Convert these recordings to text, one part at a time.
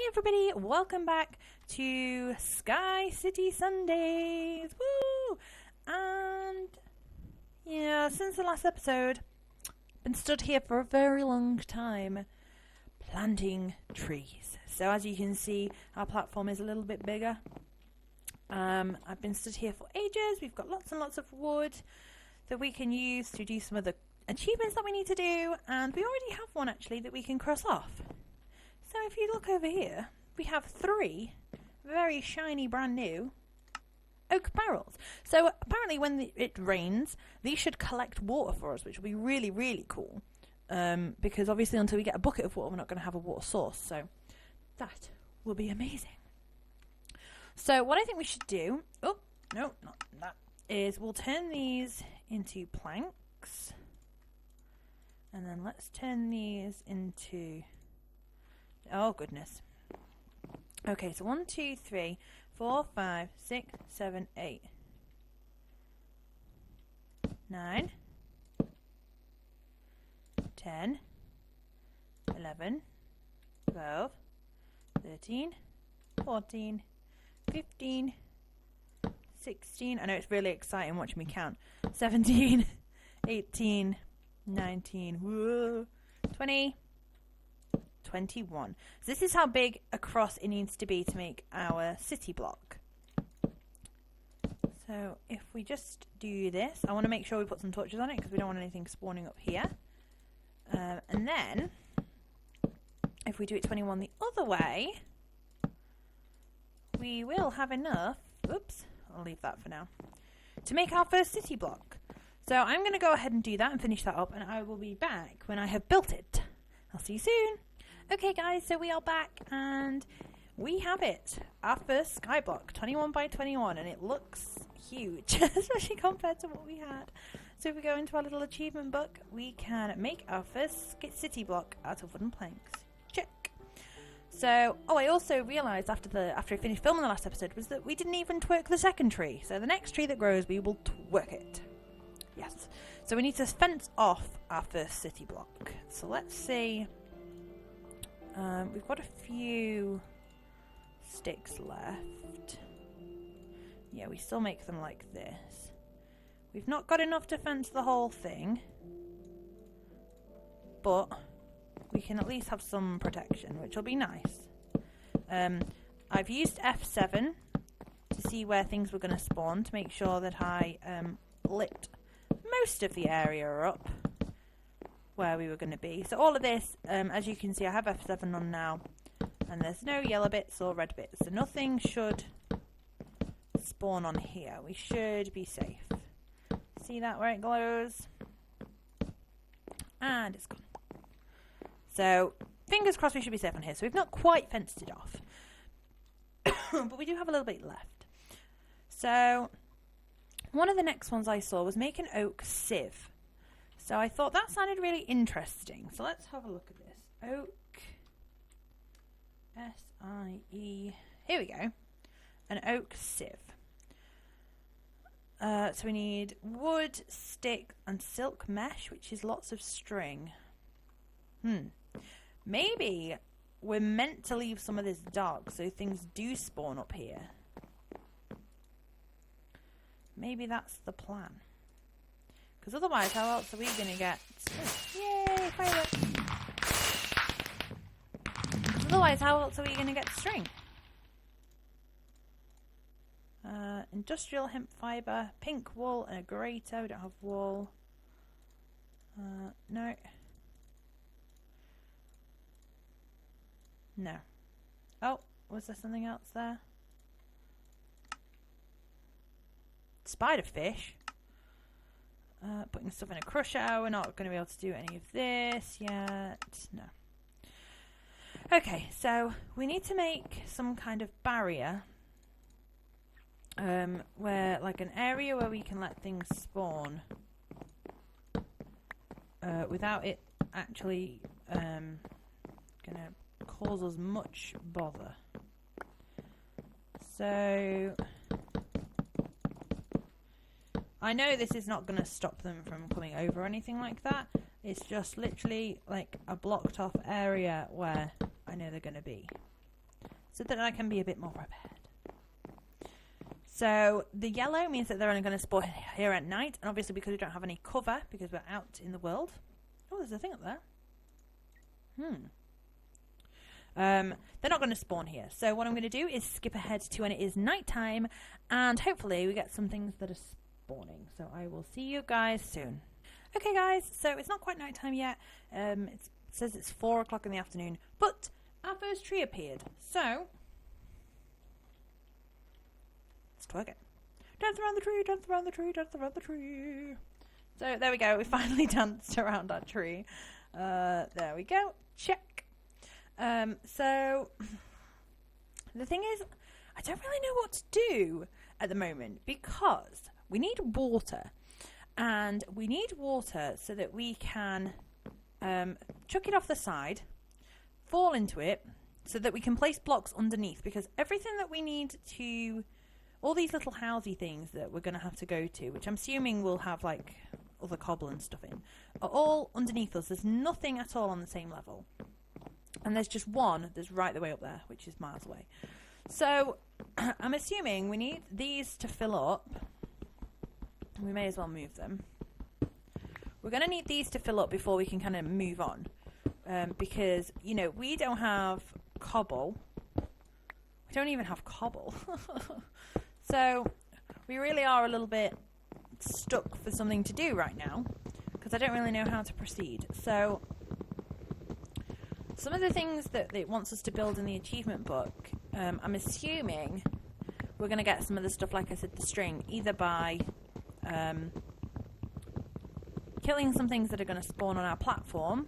Hey everybody, welcome back to SkyCity Sundays. Woo! And yeah, since the last episode, I've been stood here for a very long time planting trees. So as you can see, our platform is a little bit bigger. I've been stood here for ages. We've got lots and lots of wood that we can use to do some of the achievements that we need to do, and we already have one actually that we can cross off. So if you look over here, we have 3 very shiny brand new oak barrels. So apparently when it rains, these should collect water for us, which will be really, really cool. Because obviously until we get a bucket of water, we're not going to have a water source. So that will be amazing. So what I think we should do, oh, no, not that, is we'll turn these into planks. And then let's turn these into... oh, goodness. Okay, so 1, 2, 3, 4, 5, 6, 7, 8, 9, 10, 11, 12, 13, 14, 15, 16. I know it's really exciting watching me count. 17, 18, 19, whoa, 20, 21. So this is how big across it needs to be to make our city block. So if we just do this, I want to make sure we put some torches on it because we don't want anything spawning up here. And then if we do it 21 the other way, we will have enough, oops, I'll leave that for now, to make our first city block. So I'm going to go ahead and do that and finish that up, and I will be back when I have built it. I'll see you soon. Okay guys, so we are back and we have it. Our first skyblock, 21 by 21, and it looks huge, especially compared to what we had. So if we go into our little achievement book, we can make our first city block out of wooden planks. Check. So, oh, I also realised after I finished filming the last episode was that we didn't even twerk the second tree. So the next tree that grows, we will twerk it. Yes. So we need to fence off our first city block. So let's see. We've got a few sticks left. Yeah, we still make them like this. We've not got enough to fence the whole thing, but we can at least have some protection, which will be nice. I've used F7 to see where things were going to spawn to make sure that I lit most of the area up where we were going to be. So all of this, as you can see, I have F7 on now, and there's no yellow bits or red bits, so nothing should spawn on here. We should be safe. See that where it glows? And it's gone. So fingers crossed we should be safe on here. So we've not quite fenced it off, but we do have a little bit left. So one of the next ones I saw was make an oak sieve. So I thought that sounded really interesting. So let's have a look at this. Oak. S-I-E. Here we go. An oak sieve. So we need wood, stick, and silk mesh, which is lots of string. Maybe we're meant to leave some of this dark so things do spawn up here. Maybe that's the plan. Because otherwise, how else are we going to get... yay, fireworks! Otherwise, how else are we going to get string? Industrial hemp fibre, pink wool, and a grey toe. We don't have wool. No. No. Oh, was there something else there? Spider fish. Putting stuff in a crusher. We're not going to be able to do any of this yet. No. Okay, so we need to make some kind of barrier. Where, like, an area where we can let things spawn. Without it actually going to cause us much bother. So I know this is not going to stop them from coming over or anything like that. It's just literally like a blocked off area where I know they're going to be. so that I can be a bit more prepared. So the yellow means that they're only going to spawn here at night, and obviously because we don't have any cover because we're out in the world. Oh, there's a thing up there. They're not going to spawn here. So what I'm going to do is skip ahead to when it is nighttime, and hopefully we get some things that are spawning. So I will see you guys soon. Okay, guys. So it's not quite nighttime yet. It says it's 4 o'clock in the afternoon, but our first tree appeared. So let's twerk it. Dance around the tree, dance around the tree, dance around the tree. So there we go. We finally danced around our tree. There we go. Check. So the thing is, I don't really know what to do at the moment because we need water, and we need water so that we can chuck it off the side, fall into it, so that we can place blocks underneath, because everything that we need to, all these little housey things that we're going to have to go to, which I'm assuming will have like other cobble and stuff in, are all underneath us. There's nothing at all on the same level. And there's just one that's right the way up there, which is miles away. So I'm assuming we need these to fill up. We may as well move them. We're going to need these to fill up before we can kind of move on. Because, you know, we don't have cobble. We don't even have cobble. So we really are a little bit stuck for something to do right now, because I don't really know how to proceed. So some of the things that it wants us to build in the achievement book, I'm assuming we're going to get some of the stuff, like I said, the string, either by killing some things that are going to spawn on our platform,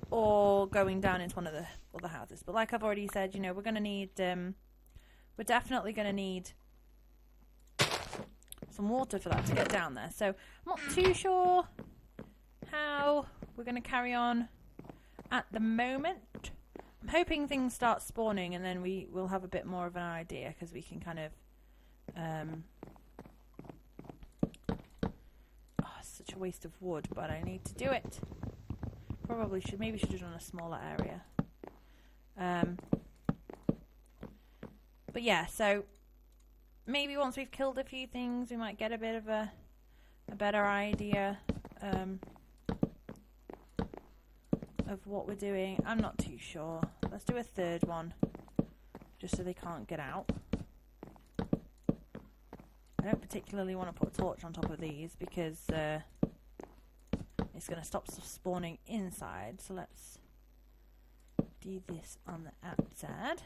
or going down into one of the other houses. But like I've already said, you know, we're going to need, we're definitely going to need some water for that to get down there. So I'm not too sure how we're going to carry on at the moment. I'm hoping things start spawning, and then we will have a bit more of an idea, because we can kind of such a waste of wood, but I need to do it. Probably should have done a smaller area. But yeah, so maybe once we've killed a few things, we might get a bit of a better idea of what we're doing. I'm not too sure. Let's do a third one, just so they can't get out. I don't particularly want to put a torch on top of these, because it's going to stop spawning inside. So let's do this on the outside.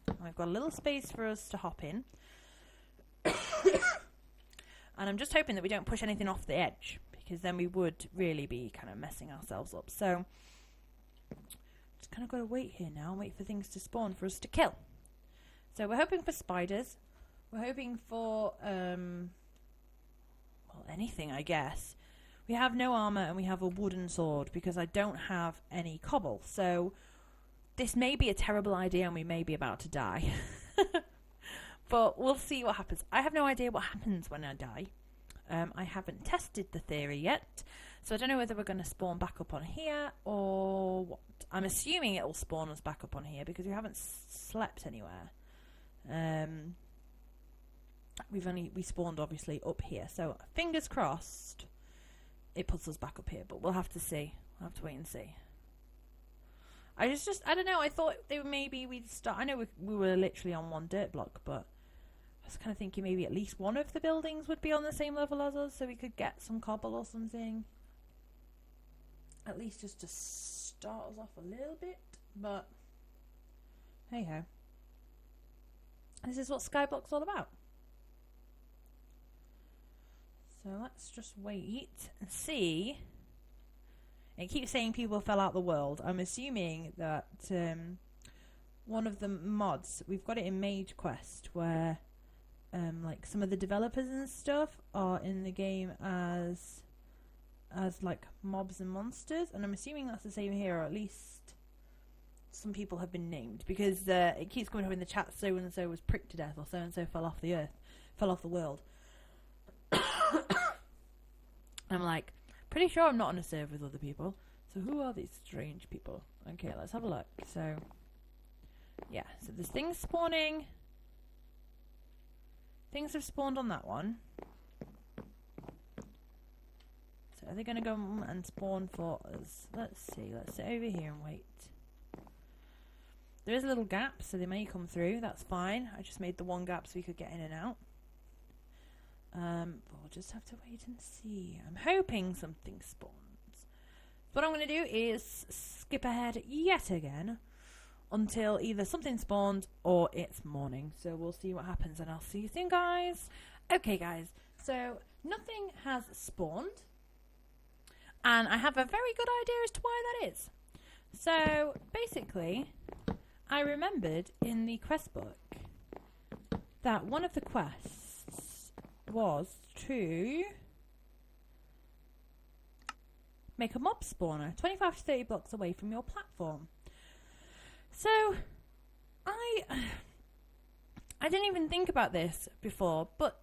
And we've got a little space for us to hop in. And I'm just hoping that we don't push anything off the edge, because then we would really be kind of messing ourselves up. So just kind of got to wait here now and wait for things to spawn for us to kill. So we're hoping for spiders. We're hoping for well, anything, I guess. We have no armor, and we have a wooden sword, because I don't have any cobble. So this may be a terrible idea, and we may be about to die. But we'll see what happens. I have no idea what happens when I die. I haven't tested the theory yet, so I don't know whether we're going to spawn back up on here or what. I'm assuming it'll spawn us back up on here, because we haven't slept anywhere. We spawned obviously up here, so fingers crossed it puts us back up here, but we'll have to see. We'll have to wait and see. I don't know, I thought maybe we'd start. I know we were literally on one dirt block, but I was kind of thinking maybe at least one of the buildings would be on the same level as us, so we could get some cobble or something, at least just to start us off a little bit. But hey ho, this is what Skyblock's all about. So let's just wait and see. It keeps saying people fell out the world. I'm assuming that one of the mods, we've got it in Mage Quest, where like some of the developers and stuff are in the game as like mobs and monsters, and I'm assuming that's the same here, or at least some people have been named, because it keeps coming up in the chat, so and so was pricked to death, or so and so fell off the earth, fell off the world. I'm like, pretty sure I'm not on a server with other people, so who are these strange people? Okay, let's have a look. So Yeah, so there's things spawning. Things have spawned on that one. So are they going to go and spawn for us? Let's see. Let's sit over here and wait. There is a little gap, so they may come through. That's fine. I just made the one gap so we could get in and out. But we'll just have to wait and see. I'm hoping something spawns. What I'm going to do is skip ahead yet again until either something spawns or it's morning. So we'll see what happens, and I'll see you soon, guys. Okay, guys. So nothing has spawned. And I have a very good idea as to why that is. So basically, I remembered in the quest book that one of the quests was to make a mob spawner 25 to 30 blocks away from your platform. So I didn't even think about this before, but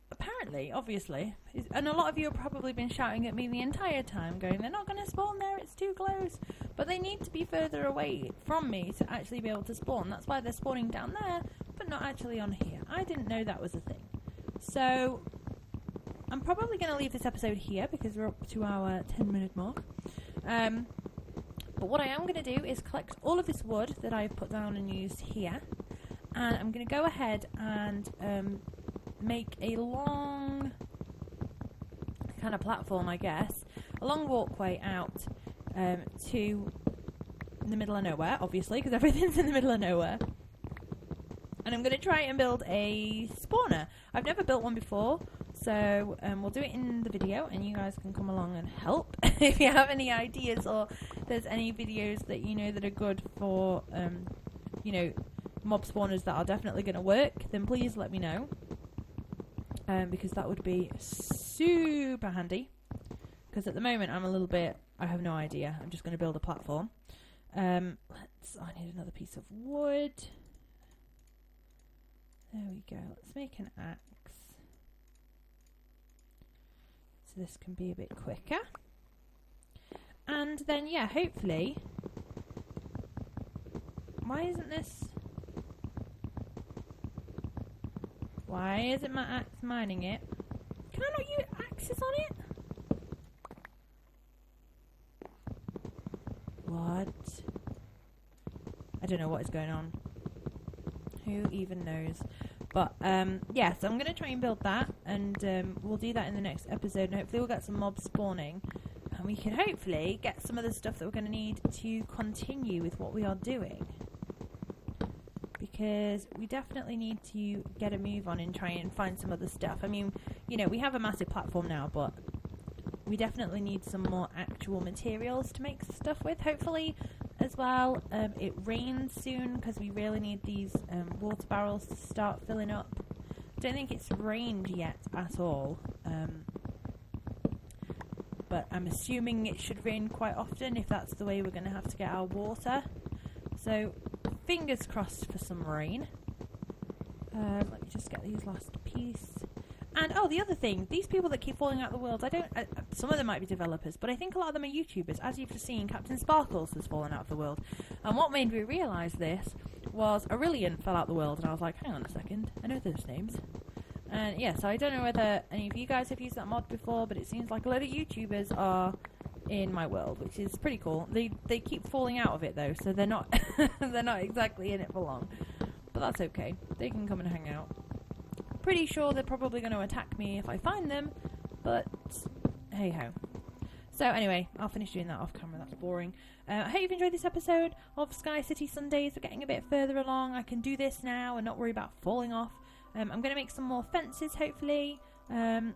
apparently, obviously, and a lot of you have probably been shouting at me the entire time going, they're not going to spawn there, it's too close. But they need to be further away from me to actually be able to spawn. That's why they're spawning down there, but not actually on here. I didn't know that was a thing. So I'm probably going to leave this episode here because we're up to our 10-minute mark. But what I am going to do is collect all of this wood that I've put down and used here. And I'm going to go ahead and make a long kind of platform, I guess. A long walkway out to the middle of nowhere, obviously, because everything's in the middle of nowhere. And I'm going to try and build a spawner. I've never built one before, so we'll do it in the video, and you guys can come along and help. If you have any ideas or there's any videos that you know that are good for, you know, mob spawners that are definitely going to work, then please let me know. Because that would be super handy. Because at the moment I'm a little bit, I have no idea. I'm just going to build a platform. I need another piece of wood. There we go. Let's make an axe. So this can be a bit quicker. And then, yeah, hopefully... Why isn't this... Why isn't my axe mining it? Can I not use axes on it? What? I don't know what is going on. Who even knows? But, yeah, so I'm going to try and build that, and we'll do that in the next episode, and hopefully we'll get some mobs spawning, and we can hopefully get some of the stuff that we're going to need to continue with what we are doing. Because we definitely need to get a move on and try and find some other stuff. I mean, you know, we have a massive platform now, but we definitely need some more actual materials to make stuff with, hopefully, as well. It rains soon, because we really need these water barrels to start filling up. I don't think it's rained yet at all. But I'm assuming it should rain quite often, if that's the way we're going to have to get our water. So... fingers crossed for some rain. Let me just get these last piece. And, oh, the other thing, these people that keep falling out of the world, some of them might be developers, but I think a lot of them are YouTubers. As you've just seen, Captain Sparkles has fallen out of the world. And what made me realise this was Aurelian fell out of the world, and I was like, hang on a second, I know those names. And, yeah, so I don't know whether any of you guys have used that mod before, but it seems like a lot of YouTubers are... in my world, which is pretty cool. They keep falling out of it though, so they're not they're not exactly in it for long. But that's okay. They can come and hang out. Pretty sure they're probably going to attack me if I find them, but hey ho. So anyway, I'll finish doing that off camera. That's boring. I hope you've enjoyed this episode of SkyCity Sundays. We're getting a bit further along. I can do this now and not worry about falling off. I'm going to make some more fences, hopefully. And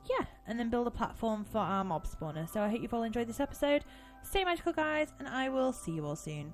yeah, and then build a platform for our mob spawner. So I hope you've all enjoyed this episode. Stay magical, guys, and I will see you all soon.